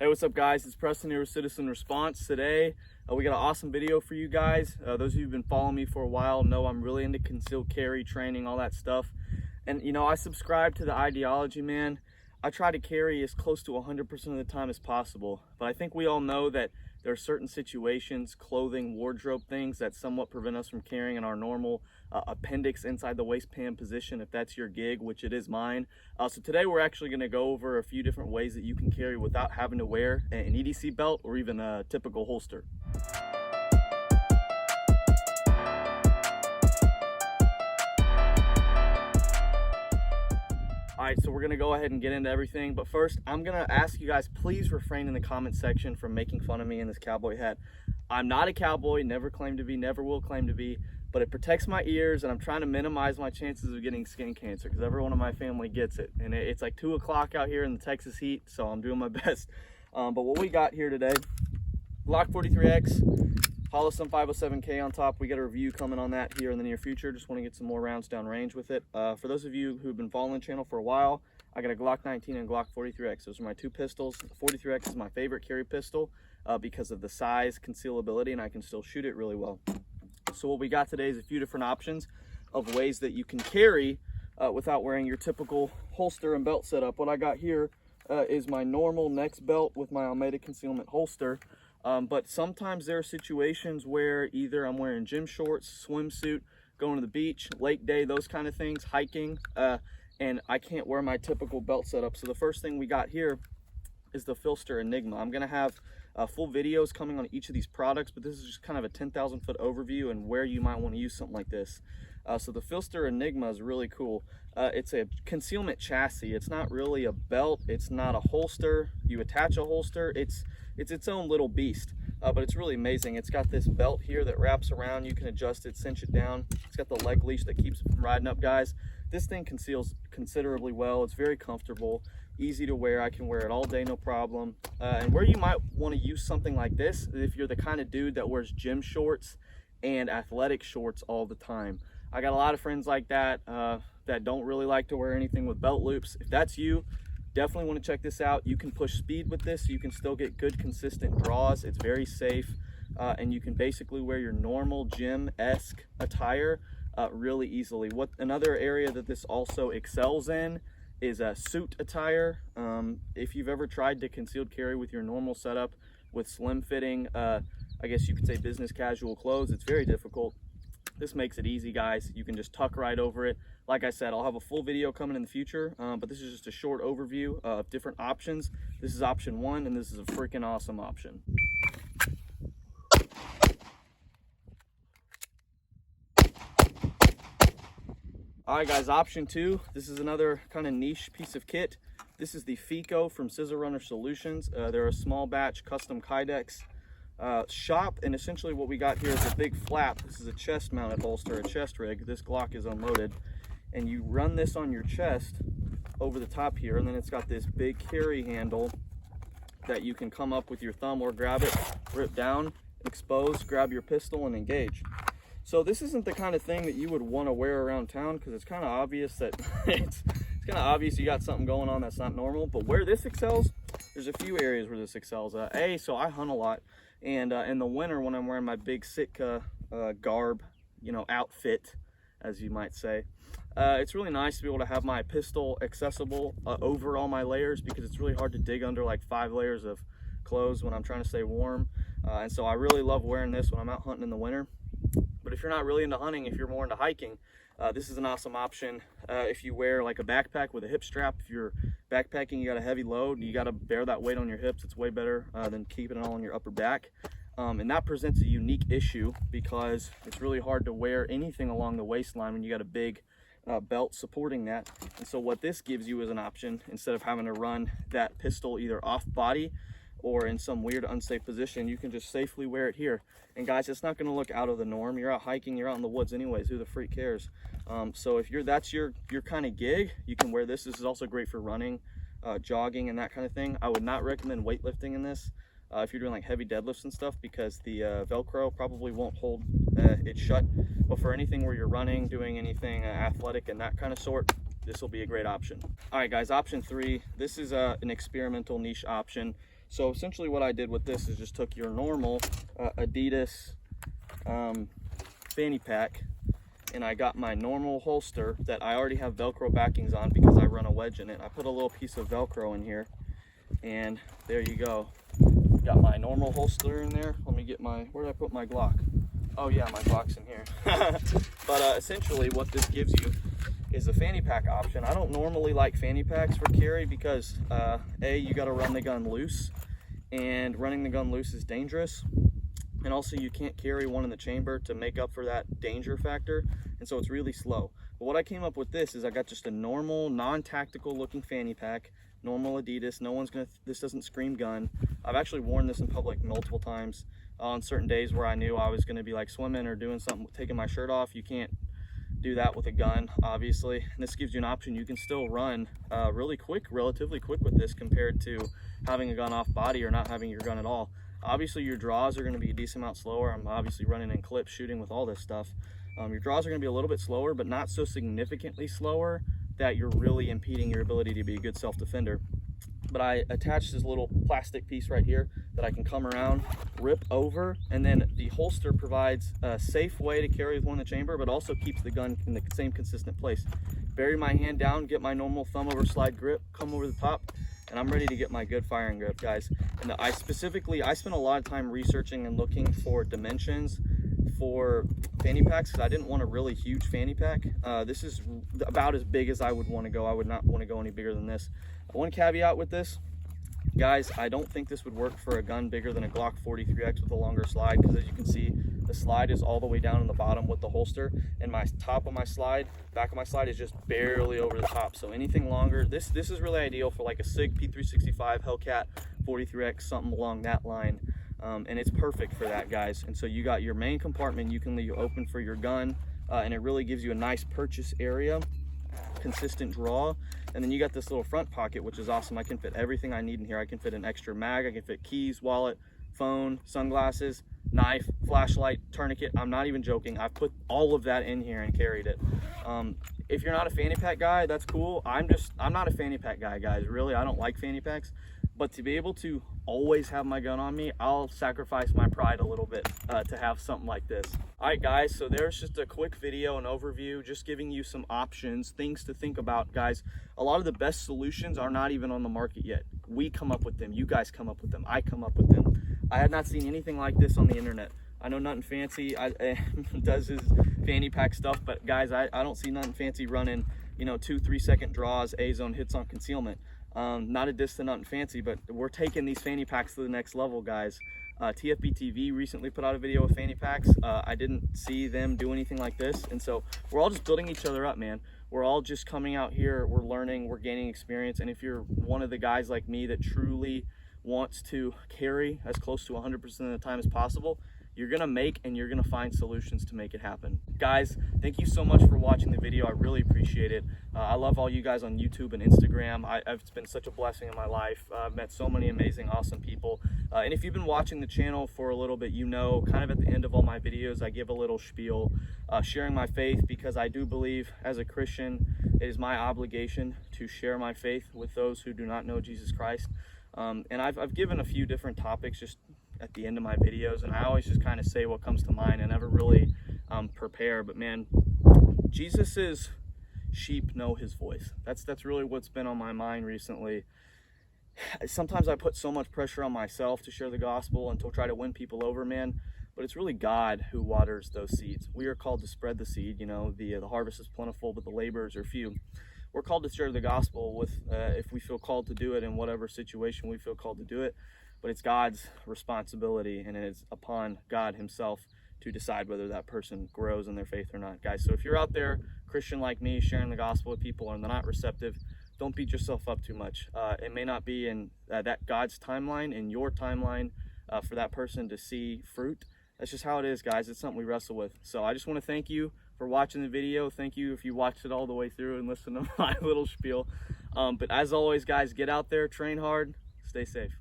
Hey, what's up guys? It's Preston here with Citizen Response. Today we got an awesome video for you guys. Those of you who've been following me for a while know I'm really into concealed carry training, all that stuff. And you know, I subscribe to the ideology, man. I try to carry as close to 100% of the time as possible. But I think we all know that there are certain situations, clothing, wardrobe things that somewhat prevent us from carrying in our normal appendix inside the waistband position, if that's your gig, which it is mine. So today we're actually going to go over a few different ways that you can carry without having to wear an EDC belt or even a typical holster. All right, so we're gonna go ahead and get into everything, but first I'm gonna ask you guys, please refrain in the comment section from making fun of me in this cowboy hat. I'm not a cowboy, never claimed to be, never will claim to be, but it protects my ears and I'm trying to minimize my chances of getting skin cancer because everyone in my family gets it. And it's like 2 o'clock out here in the Texas heat, so I'm doing my best. But what we got here today, Glock 43X, Holosun 507K on top. We got a review coming on that here in the near future. Just want to get some more rounds down range with it. For those of you who've been following the channel for a while, I got a Glock 19 and Glock 43X. Those are my two pistols. The 43X is my favorite carry pistol because of the size, concealability, and I can still shoot it really well. So what we got today is a few different options of ways that you can carry without wearing your typical holster and belt setup. What I got here is my normal next belt with my Almeida concealment holster. But sometimes there are situations where either I'm wearing gym shorts, swimsuit, going to the beach, lake day, those kind of things, hiking, and I can't wear my typical belt setup. So the first thing we got here is the Phlster ENIGMA. I'm going to have full videos coming on each of these products, but this is just kind of a 10,000 foot overview and where you might want to use something like this. So the Phlster ENIGMA is really cool. It's a concealment chassis. It's not really a belt. It's not a holster. You attach a holster. It's its own little beast, but it's really amazing. It's got this belt here that wraps around. You can adjust it, cinch it down. It's got the leg leash that keeps it from riding up, guys. This thing conceals considerably well. It's very comfortable, easy to wear. I can wear it all day, no problem. And where you might want to use something like this, if you're the kind of dude that wears gym shorts and athletic shorts all the time. I got a lot of friends like that that don't really like to wear anything with belt loops. If that's you, definitely want to check this out. You can push speed with this, so you can still get good consistent draws. It's very safe, and you can basically wear your normal gym-esque attire really easily. Another area that this also excels in is a suit attire. If you've ever tried to concealed carry with your normal setup with slim fitting, I guess you could say business casual clothes, it's very difficult. This makes it easy, guys. You can just tuck right over it. Like I said, I'll have a full video coming in the future, but this is just a short overview of different options. This is option one, and this is a freaking awesome option. All right, guys, option two. This is another kind of niche piece of kit. This is the PHICOE from Scissor Runner Solutions. They're a small batch custom kydex shop, and essentially what we got here is a big flap. This is a chest mounted holster, a chest rig. This Glock is unloaded, and you run this on your chest over the top here, and then it's got this big carry handle that you can come up with your thumb or grab it, rip down, expose, grab your pistol, and engage. So this isn't the kind of thing that you would want to wear around town because it's kind of obvious that it's kind of obvious you got something going on that's not normal. But where this excels, there's a few areas where this excels. So I hunt a lot, and in the winter when I'm wearing my big Sitka garb, you know, outfit, as you might say, it's really nice to be able to have my pistol accessible over all my layers, because it's really hard to dig under like 5 layers of clothes when I'm trying to stay warm. And so I really love wearing this when I'm out hunting in the winter. But if you're not really into hunting, if you're more into hiking, this is an awesome option. If you wear like a backpack with a hip strap, if you're backpacking, you got a heavy load, you got to bear that weight on your hips. It's way better than keeping it all on your upper back. And that presents a unique issue because it's really hard to wear anything along the waistline when you got a big belt supporting that. And so what this gives you is an option. Instead of having to run that pistol either off body or in some weird unsafe position, you can just safely wear it here. And guys, it's not going to look out of the norm. You're out hiking, you're out in the woods anyways, who the freak cares? So if that's your kind of gig, you can wear this. This is also great for running, jogging, and that kind of thing. I would not recommend weightlifting in this if you're doing like heavy deadlifts and stuff, because the Velcro probably won't hold it shut. But for anything where you're running, doing anything athletic and that kind of sort, this will be a great option. All right, guys, option 3. This is an experimental niche option. So essentially what I did with this is just took your normal Adidas fanny pack, and I got my normal holster that I already have Velcro backings on because I run a wedge in it. I put a little piece of Velcro in here, and there you go. Got my normal holster in there. Let me get my, where did I put my Glock? Oh yeah, my Glock's in here. But essentially what this gives you is a fanny pack option. I don't normally like fanny packs for carry because A, you gotta run the gun loose, and running the gun loose is dangerous. And also you can't carry one in the chamber to make up for that danger factor. And so it's really slow. But what I came up with this is I got just a normal, non-tactical looking fanny pack, normal Adidas. No one's gonna, this doesn't scream gun. I've actually worn this in public multiple times on certain days where I knew I was gonna be like swimming or doing something, taking my shirt off. You can't do that with a gun, obviously. And this gives you an option. You can still run really quick, relatively quick with this compared to having a gun off body or not having your gun at all. Obviously your draws are going to be a decent amount slower. I'm obviously running in clips, shooting with all this stuff. Your draws are going to be a little bit slower, but not so significantly slower that you're really impeding your ability to be a good self-defender. But I attached this little plastic piece right here that I can come around, rip over, and then the holster provides a safe way to carry with one in the chamber, but also keeps the gun in the same consistent place. Bury my hand down, get my normal thumb over slide grip, come over the top, and I'm ready to get my good firing grip, guys. And I spent a lot of time researching and looking for dimensions for fanny packs because I didn't want a really huge fanny pack. This is about as big as I would want to go. I would not want to go any bigger than this. One caveat with this, guys, I don't think this would work for a gun bigger than a Glock 43X with a longer slide, because as you can see, the slide is all the way down in the bottom with the holster, and my top of my slide, back of my slide is just barely over the top. So anything longer, this is really ideal for like a SIG P365, Hellcat 43X, something along that line. And it's perfect for that, guys. And so you got your main compartment you can leave open for your gun, and it really gives you a nice purchase area, consistent draw. And then you got this little front pocket, which is awesome. I can fit everything I need in here. I can fit an extra mag, I can fit keys, wallet, phone, sunglasses, knife, flashlight, tourniquet. I'm not even joking. I've put all of that in here and carried it. If you're not a fanny pack guy, that's cool. I'm not a fanny pack guy, guys. Really, I don't like fanny packs. But to be able to always have my gun on me, I'll sacrifice my pride a little bit to have something like this. All right, guys, so there's just a quick video, an overview, just giving you some options, things to think about, guys. A lot of the best solutions are not even on the market yet. We come up with them. You guys come up with them. I come up with them. I had not seen anything like this on the internet. I know Nothing Fancy does his fanny pack stuff, but guys, I don't see Nothing Fancy running, 2-3 second draws, A-zone hits on concealment. Not a diss to Nothing Fancy, but we're taking these fanny packs to the next level, guys. TFB TV recently put out a video with fanny packs. I didn't see them do anything like this, and so we're all just building each other up, man. We're all just coming out here, we're learning, we're gaining experience, and if you're one of the guys like me that truly wants to carry as close to 100% of the time as possible, you're gonna make and you're gonna find solutions to make it happen. Guys, thank you so much for watching the video. I really appreciate it. I love all you guys on YouTube and Instagram. It's been such a blessing in my life. I've met so many amazing, awesome people. And if you've been watching the channel for a little bit, kind of at the end of all my videos, I give a little spiel, sharing my faith, because I do believe as a Christian, it is my obligation to share my faith with those who do not know Jesus Christ. And I've given a few different topics just at the end of my videos, and I always just kind of say what comes to mind and never really prepare. But man, Jesus's sheep know his voice. That's really what's been on my mind recently. Sometimes I put so much pressure on myself to share the gospel and to try to win people over, man, but it's really God who waters those seeds. We are called to spread the seed. The harvest is plentiful, but the laborers are few. We're called to share the gospel with if we feel called to do it in whatever situation we feel called to do it. But it's God's responsibility, and it is upon God himself to decide whether that person grows in their faith or not, guys. So if you're out there, Christian like me, sharing the gospel with people and they're not receptive, don't beat yourself up too much. It may not be in that God's timeline, in your timeline, for that person to see fruit. That's just how it is, guys. It's something we wrestle with. So I just want to thank you for watching the video. Thank you if you watched it all the way through and listened to my little spiel. But as always, guys, get out there, train hard, stay safe.